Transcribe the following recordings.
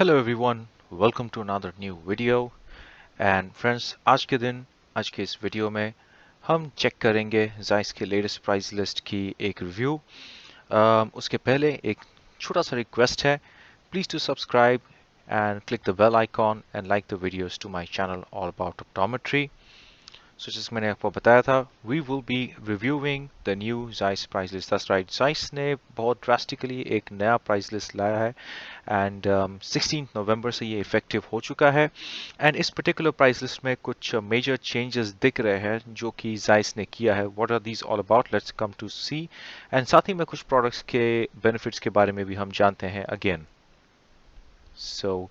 Hello everyone, welcome to another new video and friends आज के इस वीडियो में हम चेक करेंगे Zeiss के लेटेस्ट प्राइस लिस्ट की एक रिव्यू। उसके पहले एक छोटा सा रिक्वेस्ट है, please to subscribe and click the bell icon and like the videos to my channel all about optometry. So जैसे मैंने आपको बताया था, we will be reviewing the new Zeiss price list. That's right, Zeiss ने बहुत drastically एक नया price list लाया है एंड 16 नवंबर से ये इफेक्टिव हो चुका है एंड इस पर्टिकुलर प्राइस लिस्ट में कुछ मेजर चेंजेस दिख रहे हैं जो कि Zeiss ने किया है. What are these all about, let's come to see. And साथ ही में कुछ प्रोडक्ट्स के बेनिफिट्स के बारे में भी हम जानते हैं again. So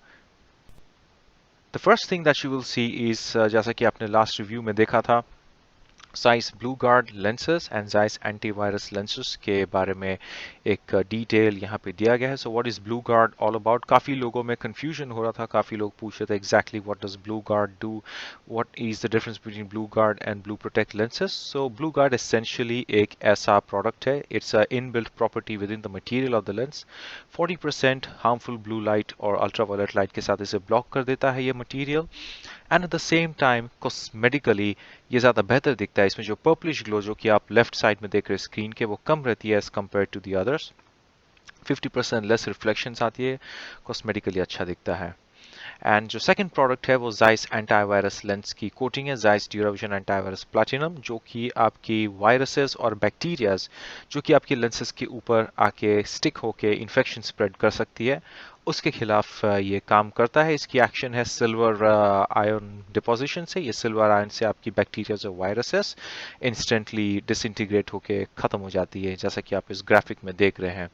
the first thing that you will see is, जैसा कि आपने लास्ट रिव्यू में देखा था, Zeiss Blue Guard lenses and Zeiss antivirus lenses के बारे में एक डिटेल यहाँ पे दिया गया है. So what is Blue Guard all about? काफ़ी लोगों में confusion हो रहा था, काफ़ी लोग पूछ रहे थे exactly what does Blue Guard do? What is the difference between Blue Guard and Blue Protect lenses? So Blue Guard essentially एक ऐसा product है, it's a inbuilt property within the material of the lens. 40% harmful blue light और ultraviolet light के साथ इसे block कर देता है ये material. And at the same time cosmetically ये ज़्यादा बेहतर दिखता है. इसमें जो पर्पलिश ग्लो जो कि आप लेफ्ट साइड में देख रहे हैं स्क्रीन के, वो कम रहती है as compared to the others. 50% less reflections आती है, कॉस्मेटिकली अच्छा दिखता है. एंड जो सेकंड प्रोडक्ट है वो Zeiss एंटीवायरस लेंस की कोटिंग है, Zeiss ड्यूराविजन एंटीवायरस प्लैटिनम, जो कि आपकी वायरसेस और बैक्टीरियाज जो कि आपके लेंसेज के ऊपर आके स्टिक होके इन्फेक्शन स्प्रेड कर सकती है, उसके खिलाफ ये काम करता है. इसकी एक्शन है सिल्वर आयन डिपोजिशन से. ये सिल्वर आयन से आपकी बैक्टीरियाज और वायरसेस इंस्टेंटली डिसइंटीग्रेट होके ख़त्म हो जाती है, जैसा कि आप इस ग्राफिक में देख रहे हैं.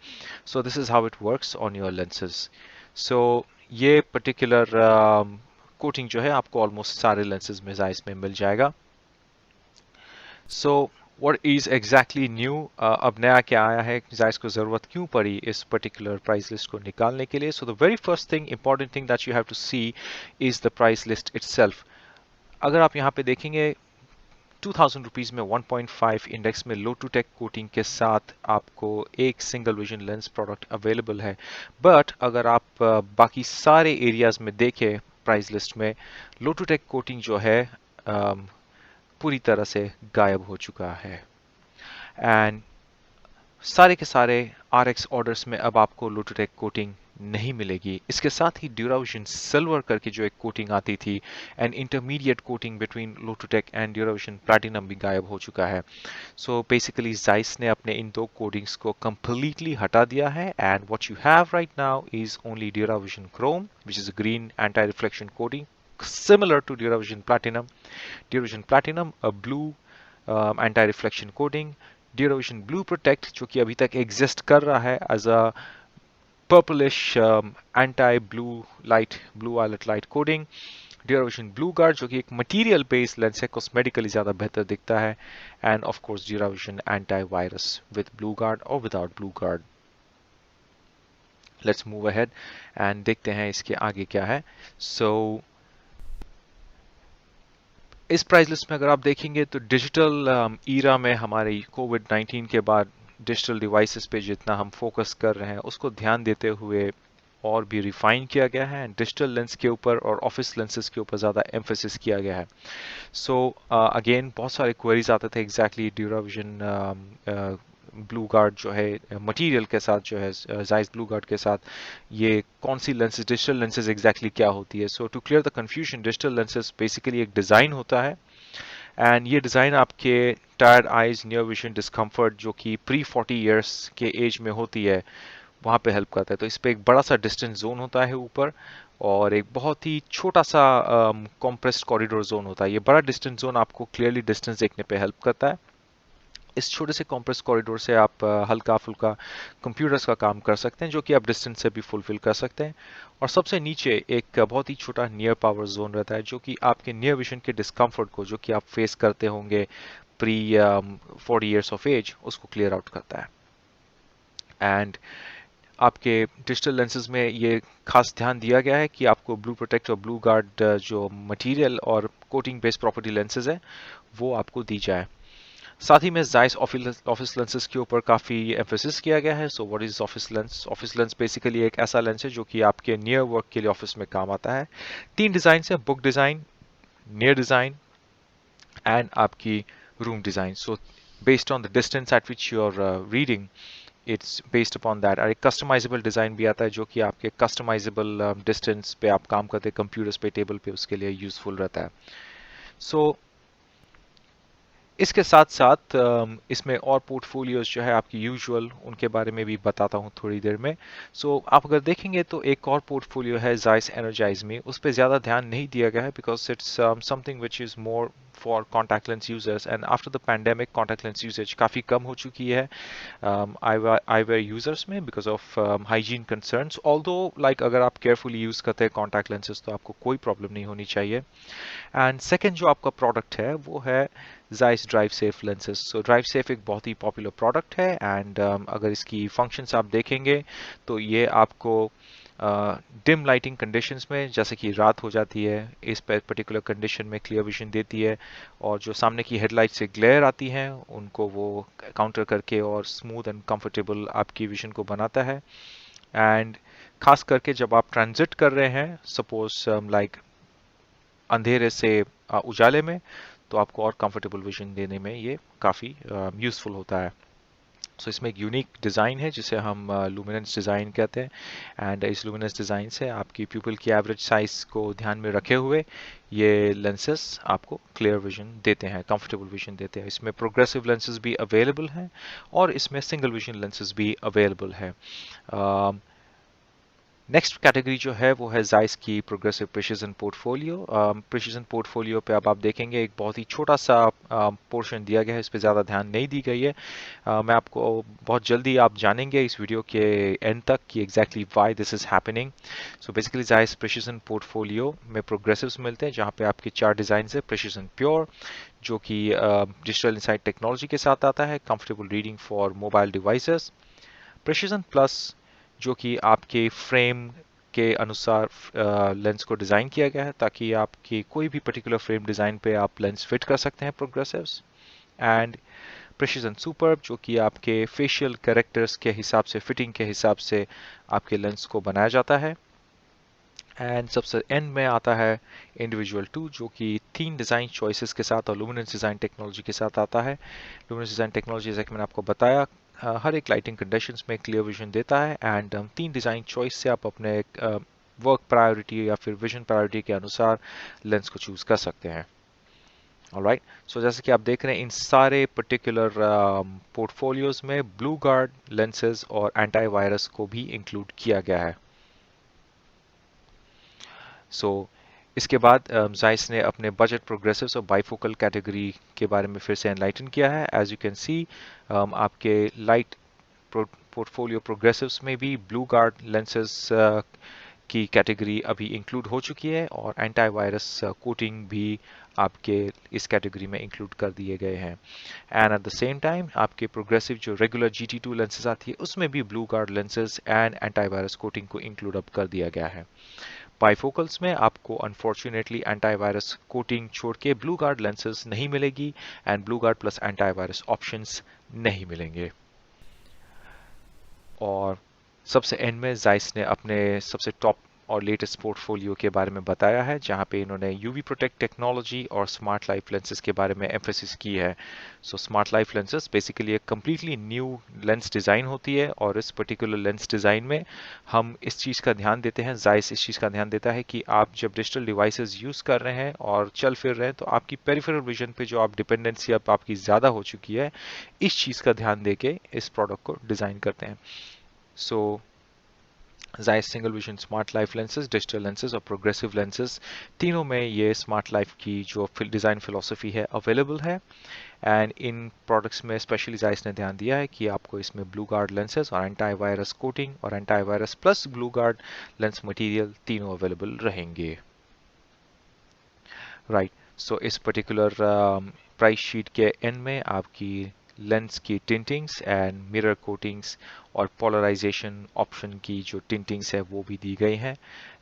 So this is how it works on your lenses. So ये पर्टिकुलर कोटिंग जो है आपको ऑलमोस्ट सारे लेंसेज में Zeiss में मिल जाएगा. So what is exactly new, अब नया क्या आया है, Zeiss को ज़रूरत क्यों पड़ी इस पर्टिकुलर प्राइस लिस्ट को निकालने के लिए. So the very first thing, important thing that you have to see is the price list itself. अगर आप यहाँ पे देखेंगे 2000 रुपीज़ में 1.5 इंडेक्स में लोटूटेक कोटिंग के साथ आपको एक single vision lens product available है. बट अगर आप बाकी सारे एरियाज में देखें प्राइस लिस्ट में, लोटूटेक कोटिंग जो है पूरी तरह से गायब हो चुका है. एंड सारे के सारे RX ऑर्डर्स में अब आपको लोटूटेक कोटिंग नहीं मिलेगी. इसके साथ ही ड्यूराविजन सिल्वर करके जो एक कोटिंग आती थी, and intermediate coating between LotuTec and DuraVision platinum भी गायब हो चुका है. सो बेसिकली Zeiss ने अपने इन दो कोटिंग्स को कंप्लीटली हटा दिया है and what you have right now is only DuraVision chrome which is a green anti reflection coating similar to Duravision Platinum. Duravision Platinum, a blue anti-reflection coating. Duravision Blue Protect जो कि अभी तक exist कर रहा है as a purplish anti-blue light, blue violet light coating. Duravision Blue Guard जो कि एक मटेरियल बेस्ड लेंस है, कॉस्मेटिकली ज़्यादा बेहतर दिखता है. End of course Duravision Antivirus with Blue Guard or without Blue Guard. Let's move ahead and देखते हैं इसके आगे क्या है. सो इस प्राइस लिस्ट में अगर आप देखेंगे तो डिजिटल ईरा में हमारे कोविड-19 के बाद डिजिटल डिवाइसेस पे जितना हम फोकस कर रहे हैं उसको ध्यान देते हुए और भी रिफाइन किया गया है. डिजिटल लेंस के ऊपर और ऑफिस लेंसेज के ऊपर ज़्यादा एम्फेसिस किया गया है. सो अगेन बहुत सारे क्वेरीज आते थे एग्जैक्टली ड्यूराविजन ब्लू गार्ड जो है मटेरियल के साथ, जो है Zeiss ब्लू गार्ड के साथ, ये कौन सी लेंसेज, डिजिटल लेंसेज एग्जैक्टली क्या होती है. So to clear the confusion, digital lenses basically एक डिज़ाइन होता है एंड ये डिज़ाइन आपके tired eyes, near vision discomfort जो कि प्री 40 ईयर्स के एज में होती है, वहाँ पे हेल्प करता है. तो इस पर एक बड़ा सा डिस्टेंस जोन होता है ऊपर और एक बहुत ही छोटा सा कॉम्प्रेस्ड कॉरिडोर जोन होता है. ये बड़ा डिस्टेंस जोन आपको क्लियरली डिस्टेंस देखने पे हेल्प करता है. इस छोटे से कॉम्प्रेस कॉरिडोर से आप हल्का फुल्का कंप्यूटर्स का काम कर सकते हैं जो कि आप डिस्टेंस से भी फुलफिल कर सकते हैं. और सबसे नीचे एक बहुत ही छोटा नियर पावर जोन रहता है जो कि आपके नियर विजन के डिस्कम्फर्ट को जो कि आप फेस करते होंगे प्री 40 ईयर्स ऑफ एज, उसको क्लियर आउट करता है. एंड आपके डिजिटल लेंसेज में ये खास ध्यान दिया गया है कि आपको ब्लू प्रोटेक्ट और ब्लू गार्ड जो मटेरियल और कोटिंग बेस्ड प्रॉपर्टी लेंसेज है वो आपको दी जाए. साथ ही में जायस ऑफिस लेंसेज के ऊपर काफ़ी एम्फेसिस किया गया है। So what is office lens? Office lens basically एक ऐसा लेंस है जो कि आपके नियर वर्क के लिए ऑफिस में काम आता है। तीन डिज़ाइन है, book design, near design and आपकी room design. So based on the distance at which you are reading, it's based upon that. और एक कस्टमाइजेबल डिज़ाइन भी आता है जो कि आपके कस्टमाइजेबल डिस्टेंस पे आप काम करते हैं कंप्यूटर्स पे, टेबल पे, उसके लिए यूजफुल रहता है। सो इसके साथ साथ इसमें और पोर्टफोलियोज जो है आपकी यूजुअल, उनके बारे में भी बताता हूँ थोड़ी देर में। सो आप अगर देखेंगे तो एक और पोर्टफोलियो है जायस एनर्जाइज में, उस पर ज़्यादा ध्यान नहीं दिया गया है because it's something which is more for contact lens users. And after the pandemic contact lens usage काफ़ी कम हो चुकी है eyewear यूजर्स में because of hygiene concerns. Although like अगर आप केयरफुली यूज़ करते हैं कॉन्टैक्ट लेंसेज तो आपको कोई प्रॉब्लम नहीं होनी चाहिए। एंड सेकेंड जो आपका प्रोडक्ट है वो है जाइस ड्राइव सेफ लेंसेज। सो ड्राइव सेफ एक बहुत ही पॉपुलर प्रोडक्ट है एंड अगर इसकी फंक्शंस आप देखेंगे तो ये आपको डिम लाइटिंग कंडीशंस में, जैसे कि रात हो जाती है, इस पर्टिकुलर कंडीशन में क्लियर विजन देती है और जो सामने की हेडलाइट से ग्लेयर आती हैं उनको वो काउंटर करके और स्मूथ एंड कंफर्टेबल आपकी विजन को बनाता है। एंड खास करके जब आप ट्रांजिट कर रहे हैं, सपोज लाइक अंधेरे से उजाले में, तो आपको और कंफर्टेबल विजन देने में ये काफ़ी यूज़फुल होता है। सो इसमें एक यूनिक डिज़ाइन है जिसे हम लुमिनेंस डिज़ाइन कहते हैं एंड इस लुमिनेंस डिज़ाइन से आपकी प्यूपिल की एवरेज साइज को ध्यान में रखे हुए ये लेंसेस आपको क्लियर विजन देते हैं, कंफर्टेबल विजन देते हैं। इसमें प्रोग्रेसिव लेंसेज भी अवेलेबल हैं और इसमें सिंगल विजन लेंसेज भी अवेलेबल है। नेक्स्ट कैटेगरी जो है वो है जाइस की progressive precision portfolio. Precision portfolio पे अब आप देखेंगे एक बहुत ही छोटा सा पोर्शन दिया गया है, इस पे ज़्यादा ध्यान नहीं दी गई है। मैं आपको बहुत जल्दी आप जानेंगे इस वीडियो के एंड तक कि exactly why this is happening. So basically Zeiss precision portfolio में प्रोग्रेसिव्स मिलते हैं जहाँ पे आपके चार डिज़ाइन है। प्रिसिजन प्योर जो कि डिजिटल इंसाइट टेक्नोलॉजी के साथ आता है, comfortable reading for mobile devices. Precision plus जो कि आपके फ्रेम के अनुसार लेंस को डिज़ाइन किया गया है ताकि आपकी कोई भी पर्टिकुलर फ्रेम डिज़ाइन पे आप लेंस फिट कर सकते हैं प्रोग्रेसिव्स। एंड प्रिसिजन सुपर जो कि आपके फेशियल कैरेक्टर्स के हिसाब से, फिटिंग के हिसाब से आपके लेंस को बनाया जाता है। एंड सबसे एंड में आता है इंडिविजुअल 2 जो कि 3 डिज़ाइन चॉइसेस के साथ और लुमिनेंस डिज़ाइन टेक्नोलॉजी के साथ आता है। लुमिनेंस डिज़ाइन टेक्नोलॉजी जैसे कि मैंने आपको बताया हर एक लाइटिंग कंडीशंस में क्लियर विजन देता है एंड 3 डिज़ाइन चॉइस से आप अपने वर्क प्रायोरिटी या फिर विजन प्रायोरिटी के अनुसार लेंस को चूज़ कर सकते हैं। ऑलराइट, सो जैसे कि आप देख रहे हैं इन सारे पर्टिकुलर पोर्टफोलियोज में ब्लू गार्ड लेंसेज और एंटी वायरस को भी इंक्लूड किया गया है। सो इसके बाद जाइस ने अपने बजट प्रोग्रेसिव्स और बाइफोकल कैटेगरी के बारे में फिर से एनलाइटन किया है। एज यू कैन सी आपके लाइट पोर्टफोलियो प्रोग्रेसिव्स में भी ब्लू गार्ड लेंसेज की कैटेगरी अभी इंक्लूड हो चुकी है और एंटी वायरस कोटिंग भी आपके इस कैटेगरी में इंक्लूड कर दिए गए हैं। And at the same time आपके प्रोग्रेसिव जो रेगुलर GT2 लेंसेज आती है उसमें भी blue guard lenses and anti virus coating को इंक्लूड अप कर दिया गया है। बाइफोकल्स में आपको अनफॉर्चुनेटली एंटी वायरस कोटिंग छोड़ के ब्लू गार्ड लेंसेज नहीं मिलेगी and blue guard plus anti virus options नहीं मिलेंगे। और सबसे एंड में जाइस ने अपने सबसे टॉप और लेटेस्ट पोर्टफोलियो के बारे में बताया है जहां पे इन्होंने यूवी प्रोटेक्ट टेक्नोलॉजी और स्मार्ट लाइफ लेंसेज के बारे में एम्फेसिस की है। So smart life lenses basically एक कम्प्लीटली न्यू लेंस डिज़ाइन होती है और इस पर्टिकुलर लेंस डिज़ाइन में हम इस चीज़ का ध्यान देते हैं, जाइस इस चीज़ का ध्यान देता है कि आप जब डिजिटल डिवाइसेस यूज़ कर रहे हैं और चल फिर रहे हैं तो आपकी पेरिफेरल विजन पे जो आप डिपेंडेंसी अब आपकी ज़्यादा हो चुकी है, इस चीज़ का ध्यान दे के इस प्रोडक्ट को डिज़ाइन करते हैं। So Zeiss single vision smart life lenses, digital lenses और प्रोग्रेसिव लेंसेज, तीनों में ये स्मार्ट लाइफ की जो डिज़ाइन फिलोसफी है अवेलेबल है। एंड इन प्रोडक्ट्स में स्पेशली जाइस ने ध्यान दिया है कि आपको इसमें ब्लू गार्ड लेंसेज और एंटी वायरस कोटिंग और anti virus plus blue guard lens material तीनों अवेलेबल रहेंगे। राइट, सो इस पर्टिकुलर प्राइस शीट के एंड में आपकी लेंस की टिंटिंग्स एंड मिरर कोटिंग्स और पोलराइजेशन ऑप्शन की जो टिंटिंग्स है वो भी दी गई हैं।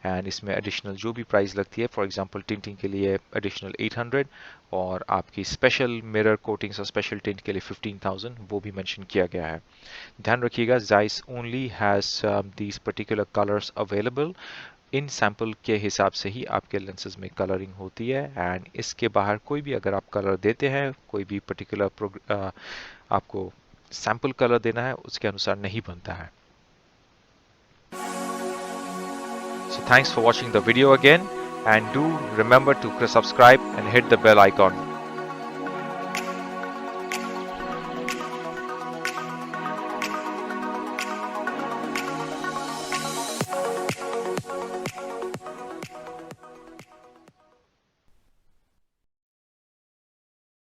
एंड इसमें एडिशनल जो भी प्राइस लगती है, फॉर एग्जांपल टिंटिंग के लिए एडिशनल 800 और आपकी स्पेशल मिरर कोटिंग्स और स्पेशल टिंट के लिए 15,000 वो भी मेंशन किया गया है। ध्यान रखिएगा, Zeiss only has these particular colors available। In sample के हिसाब से ही आपके लेंसेज में कलरिंग होती है एंड इसके बाहर कोई भी अगर आप कलर देते हैं, कोई भी पर्टिकुलर आपको सैंपल कलर देना है, उसके अनुसार नहीं बनता है। So thanks for watching the video again and do remember to subscribe and hit the bell icon.